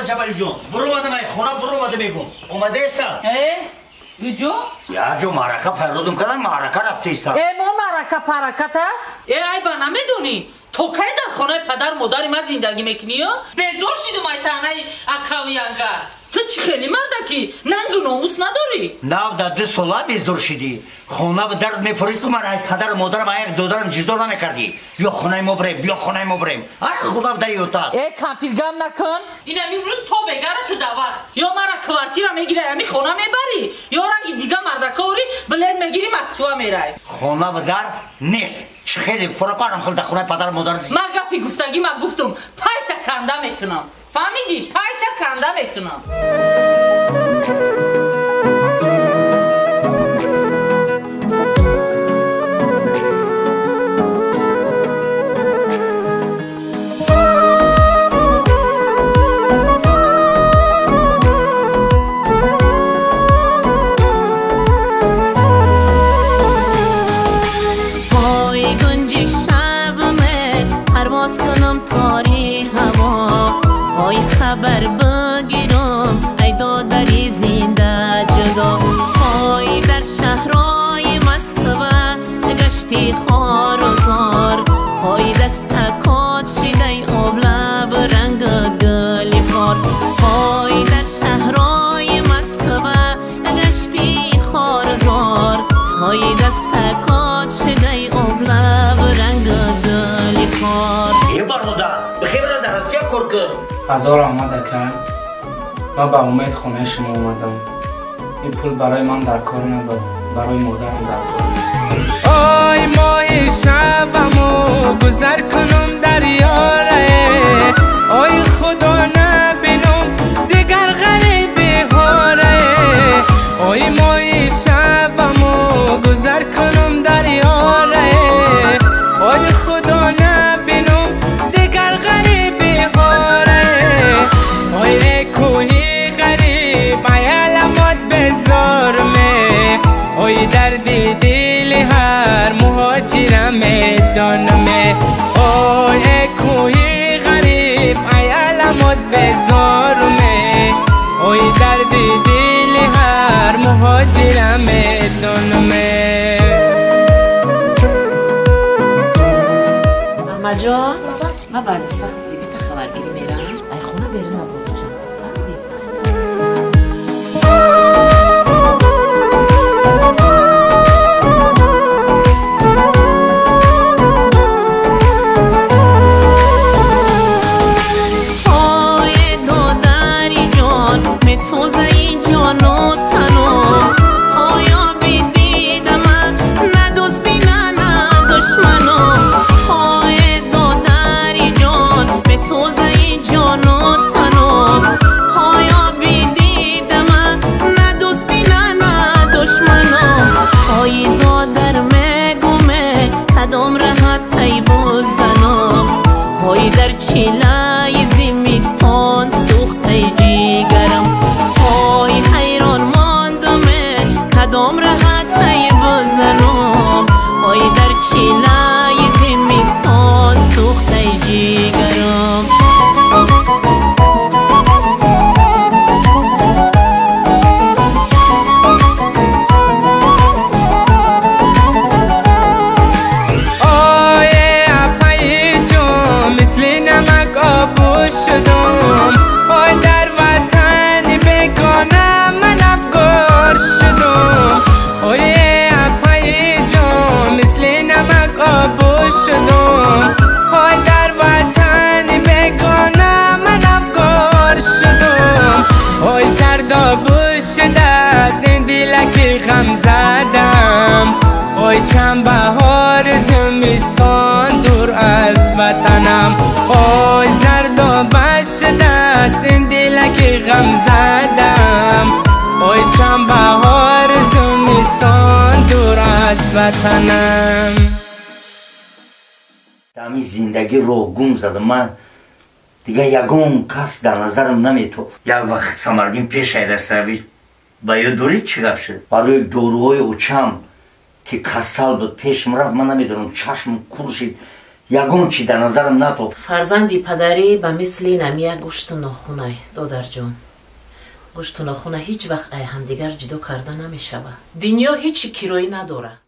است جبل جون برو اومدم ای خونه برو اومده میگم اومده است ایجو یا جو معرکه فرودم کردن معرکه رفته است ما معرکه پرکته ای با نمیدونی تو کی در خانه پدر مادر ما زندگی میکنی یا بزرگ شدم ای تنه اکاویانگا تو چی خیلی مرده که ننگ و ناموس نداری؟ نه در 2 ساله بیزدور شدی خونه و درد میفورید که من پدر مادرم یک دادرم جزدار نمیکردی بیا خونه ما بریم بیا خونه ما بریم هر خونه در یوتاست کمپیرگم نکن این امروز تو بگره تو دوخت یا مرا کوارتیر میگیره امی خونه میبری یا رنگ دیگه مردکاری بلند میگیری مسکوه میره خونه و در نیست چه خیلی فرقانم خل در خونه پدر مادر من گپی گفتگی من گفتم پای کنده میتونم فهمیدی پای کنده میتونم خبر بگیرم ای دادری زنده جدا پای در شهرهای مسکوه گشتی خوار و زار پای دست کات شده آب لب رنگ گلی خار پای در شهرهای مسکوه گشتی خوار و زار پای دست کات شده آب لب رنگ گلی خار ای برادر بخیر در راستی کار کن هزار آمده که من به امید خونه شما اومدم این پول برای من در کار نبود برای مادرم در کار آی ماه شبمو گذر کنم در یاره آی خدا نبینم دیگر غریبی هاره آی ماه شبمو گذر کنم در یاره آی خدا نبینم دیگر غریبی هاره آی کوهی غریب ای علامت بزرمه آی دردی دل هر مهاجرم دانمه آی کوهی غریب ای علامت بزرمه آی دردی دل هر مهاجرم دانمه احمد جان من بعد سخت بیت خبرگیری میرم ای خونه بریم نبود غم زدم اوی چند بهار زمستان دور از وطنم اوی زرد و بشت است این دلکی غم زدم اوی چند بهار زمستان دور از وطنم دمی زندگی رو گم زدم من دیگه یگون کس در نظرم نمیتو یک وقت سمردین پیش ایرسروی با یه دوری چی گفت شد برای دوروهای اوچم که کسل بود پیشم رفت من نمیدونم چشم کور شد ягон чӣ дар назарам натофт. фарзанди падарӣ ба мисли намия гӯшту нохунай додарҷон. гӯшту нохуна ҳеҷ вақт ай ҳамдигар ҷудо карда намешавад. дунё ҳечи кироӣ надорад.